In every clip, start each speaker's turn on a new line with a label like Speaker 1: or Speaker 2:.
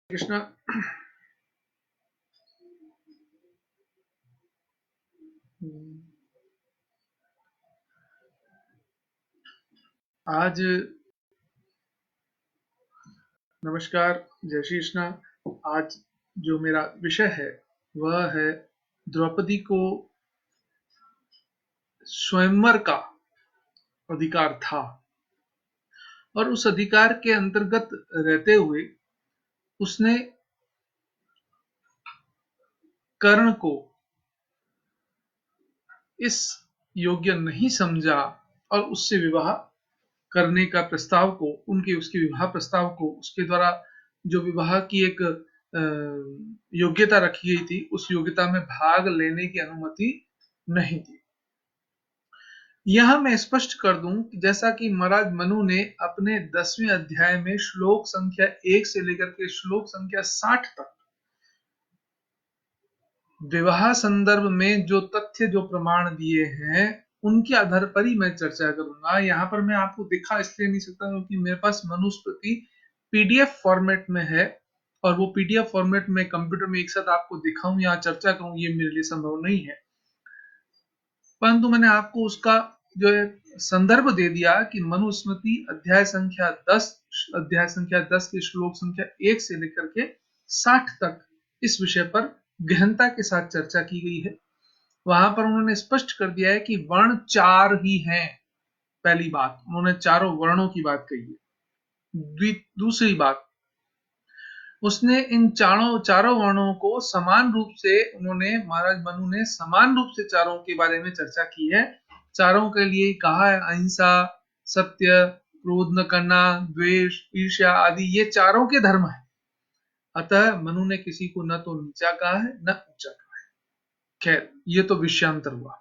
Speaker 1: कृष्णा। आज नमस्कार, जय श्री कृष्णा। आज जो मेरा विषय है वह है द्रौपदी को स्वयंवर का अधिकार था और उस अधिकार के अंतर्गत रहते हुए उसने कर्ण को इस योग्य नहीं समझा और उससे विवाह करने का प्रस्ताव को उसके विवाह प्रस्ताव को उसके द्वारा जो विवाह की एक योग्यता रखी गई थी उस योग्यता में भाग लेने की अनुमति नहीं थी। यह मैं स्पष्ट कर दूं कि जैसा कि महाराज मनु ने अपने 10वें अध्याय में श्लोक संख्या 1 से लेकर के श्लोक संख्या 60 तक विवाह संदर्भ में जो तथ्य जो प्रमाण दिए हैं उनके आधार पर ही मैं चर्चा करूंगा। यहाँ पर मैं आपको दिखा इसलिए नहीं सकता क्योंकि मेरे पास मनुस्मृति पीडीएफ फॉर्मेट में है और वो पीडीएफ फॉर्मेट में कंप्यूटर में एक साथ आपको दिखाऊं या चर्चा करूं ये मेरे लिए संभव नहीं है, परंतु मैंने आपको उसका जो है संदर्भ दे दिया कि मनुस्मृति अध्याय संख्या 10 के श्लोक संख्या 1 से लेकर के 60 तक इस विषय पर गहनता के साथ चर्चा की गई है। वहां पर उन्होंने स्पष्ट कर दिया है कि वर्ण 4 ही हैं। पहली बात, उन्होंने चारों वर्णों की बात कही है। दूसरी बात, उसने इन चारों वर्णों को समान रूप से महाराज मनु ने समान रूप से चारों के बारे में चर्चा की है। चारों के लिए कहा है अहिंसा, सत्य, क्रोध न करना, द्वेष, ईर्ष्या आदि ये चारों के धर्म है। अतः मनु ने किसी को न तो नीचा कहा है न ऊंचा कहा है। खैर, ये तो विषयांतर हुआ।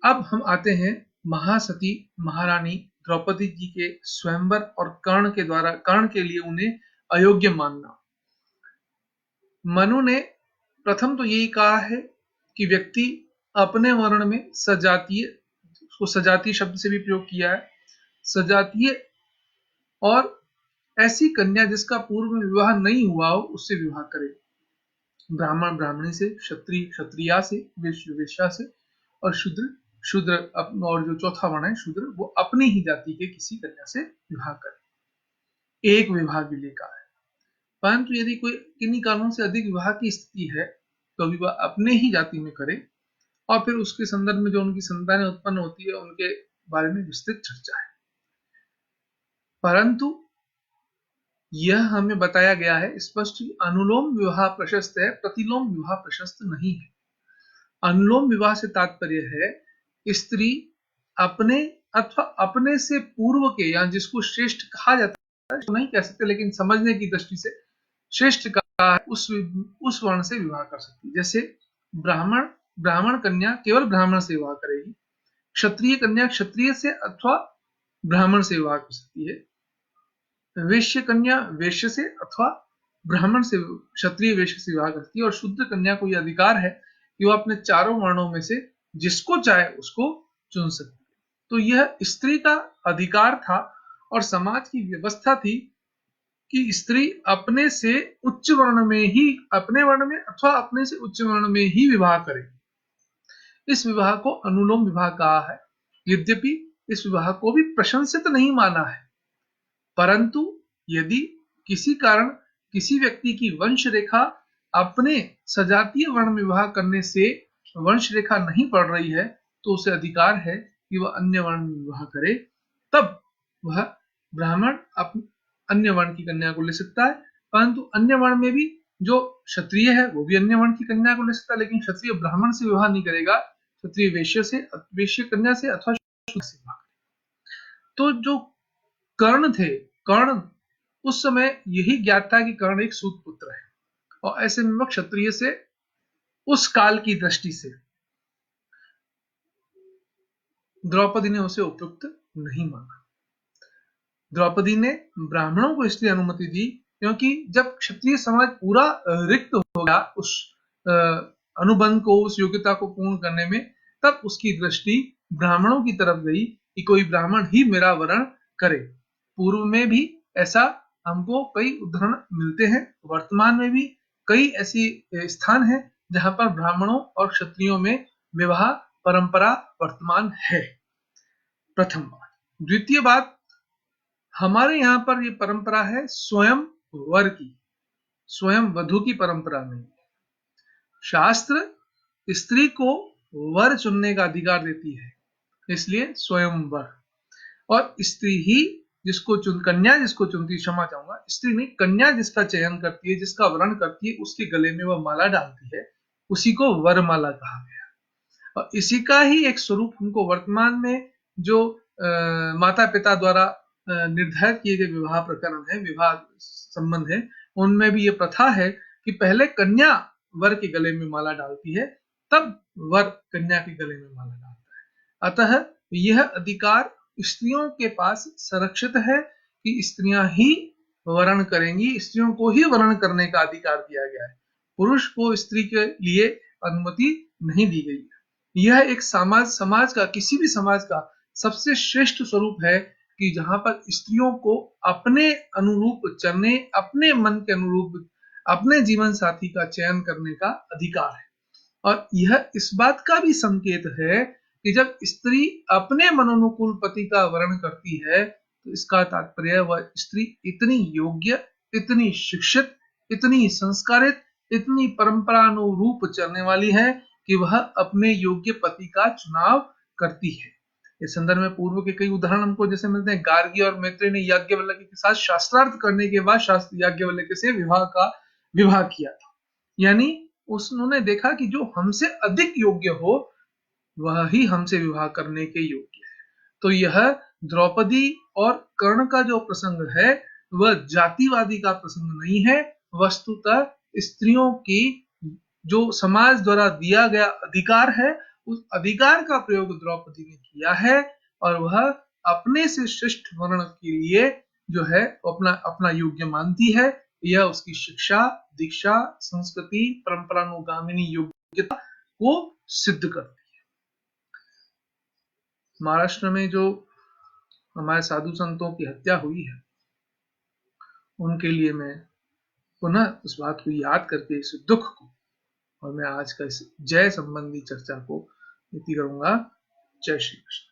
Speaker 1: अब हम आते हैं महासती महारानी द्रौपदी जी के स्वयंवर और कर्ण के लिए उन्हें अयोग्य मानना। मनु ने प्रथम तो यही कहा है कि व्यक्ति अपने वर्ण में सजातीय, उसको सजातीय शब्द से भी प्रयोग किया है, सजातीय और ऐसी कन्या जिसका पूर्व में विवाह नहीं हुआ हो उससे विवाह करे। ब्राह्मण ब्राह्मणी से, क्षत्रिय क्षत्रिया से, वैश्य वेश्या से और शूद्र शूद्र और जो चौथा वर्ण है शूद्र वो अपनी ही जाति के किसी कन्या से विवाह करे। एक विवाह भी लेकर है, परंतु यदि कोई किन्हीं कारणों से अधिक विवाह की स्थिति है तो विवाह अपने ही जाति में करे और फिर उसके संदर्भ में जो उनकी संतानें उत्पन्न होती है उनके बारे में विस्तृत चर्चा है। परंतु यह हमें बताया गया है स्पष्ट कि अनुलोम विवाह प्रशस्त है, प्रतिलोम विवाह प्रशस्त नहीं है। अनुलोम विवाह से तात्पर्य है स्त्री अपने अथवा अपने से पूर्व के या जिसको श्रेष्ठ कहा जाता है, तो नहीं कह सकते लेकिन समझने की दृष्टि से श्रेष्ठ कहा है उस वर्ण से विवाह कर सकती है। जैसे ब्राह्मण कन्या केवल ब्राह्मण से विवाह करेगी, क्षत्रिय कन्या क्षत्रिय से अथवा ब्राह्मण से विवाह कर सकती है, वैश्य कन्या वैश्य से अथवा ब्राह्मण से क्षत्रिय वैश्य से विवाह करती है और शूद्र कन्या को यह अधिकार है कि वह अपने चारों वर्णों में से जिसको चाहे उसको चुन सकती है। तो यह स्त्री का अधिकार था और समाज की व्यवस्था थी कि स्त्री अपने से उच्च वर्ण में ही, अपने वर्ण में अथवा अपने से उच्च वर्ण में ही विवाह करे। इस विवाह को अनुलोम विवाह कहा है। यद्यपि इस विवाह को भी प्रशंसित नहीं माना है, परंतु यदि किसी कारण किसी व्यक्ति की वंश रेखा अपने सजातीय वर्ण में विवाह करने से वंश रेखा नहीं पड़ रही है तो उसे अधिकार है कि वह अन्य वर्ण में विवाह करे, तब वह ब्राह्मण अन्य वर्ण की कन्या को ले सकता है। परंतु अन्य वर्ण में भी जो क्षत्रिय है वो भी अन्य वर्ण की कन्या को ले सकता है, लेकिन क्षत्रिय ब्राह्मण से विवाह नहीं करेगा, क्षत्रिय वैश्य कन्या से अथवा शूद्र से विवाह करेगा। तो जो कर्ण थे, कर्ण उस समय यही ज्ञात था कि कर्ण एक सूत पुत्र है और ऐसे में वह क्षत्रिय से उस काल की दृष्टि से द्रौपदी ने उसे उपयुक्त नहीं माना। द्रौपदी ने ब्राह्मणों को इसलिए अनुमति दी क्योंकि जब क्षत्रिय समाज पूरा रिक्त हो गया उस अनुबंध को, उस योग्यता को पूर्ण करने में, तब उसकी दृष्टि ब्राह्मणों की तरफ गई कि कोई ब्राह्मण ही मेरा वरण करे। पूर्व में भी ऐसा हमको कई उदाहरण मिलते हैं। वर्तमान में भी कई ऐसी स्थान हैं जहां पर ब्राह्मणों और क्षत्रियों में विवाह परंपरा वर्तमान है। प्रथम बात। द्वितीय बात, हमारे यहाँ पर ये परंपरा है स्वयं वर की, स्वयं वधु की परंपरा नहीं। शास्त्र स्त्री को वर चुनने का अधिकार देती है, इसलिए स्वयं वर। और स्त्री ही जिसको कन्या जिसको चुनती, क्षमा चाहूंगा, स्त्री नहीं, कन्या जिसका चयन करती है, जिसका वर्ण करती है, उसके गले में वह माला डालती है, उसी को वरमाला कहा गया। और इसी का ही एक स्वरूप हमको वर्तमान में जो माता पिता द्वारा निर्धारित किए गए विवाह प्रकरण है, विवाह संबंध है, उनमें भी ये प्रथा है कि पहले कन्या वर के गले में माला डालती है, तब वर कन्या के गले में माला डालता है। अतः यह अधिकार स्त्रियों के पास संरक्षित है कि स्त्रियां ही वर्ण करेंगी, स्त्रियों को ही वर्ण करने का अधिकार दिया गया है, पुरुष को स्त्री के लिए अनुमति नहीं दी गई है। यह एक समाज का, किसी भी समाज का सबसे श्रेष्ठ स्वरूप है कि जहां पर स्त्रियों को अपने अनुरूप चलने, अपने मन के अनुरूप अपने जीवन साथी का चयन करने का अधिकार है। और यह इस बात का भी संकेत है कि जब स्त्री अपने मनोनुकूल पति का वर्ण करती है, तो इसका तात्पर्य वह स्त्री इतनी योग्य, इतनी शिक्षित, इतनी संस्कारित, इतनी परंपरानुरूप चलने वाली है कि वह अपने योग्य पति का चुनाव करती है। इस संदर्भ में पूर्व के कई उदाहरण हमको जैसे मिलते हैं। गार्गी और मैत्री ने याज्ञवल्क्य के साथ शास्त्रार्थ करने के बाद याज्ञवल्क्य से विवाह किया था। यानी उन्होंने देखा कि जो हमसे अधिक योग्य हो वह ही हमसे विवाह करने के योग्य है। तो यह द्रौपदी और कर्ण का जो प्रसंग है वह जातिवादी का प्रसंग नहीं है, वस्तुतः स्त्रियों की जो समाज द्वारा दिया गया अधिकार है, उस अधिकार का प्रयोग द्रौपदी ने किया है और वह अपने से श्रेष्ठ वर्ण के लिए जो है अपना अपना योग्य मानती है। यह उसकी शिक्षा, दीक्षा, संस्कृति, परंपरानुगामिनी योग्यता को सिद्ध करती है। महाराष्ट्र में जो हमारे साधु संतों की हत्या हुई है, उनके लिए मैं पुनः उस बात को याद करके इस दुख को, और मैं आज का इस जय संबंधी चर्चा को नीति करूंगा। जय श्री कृष्ण।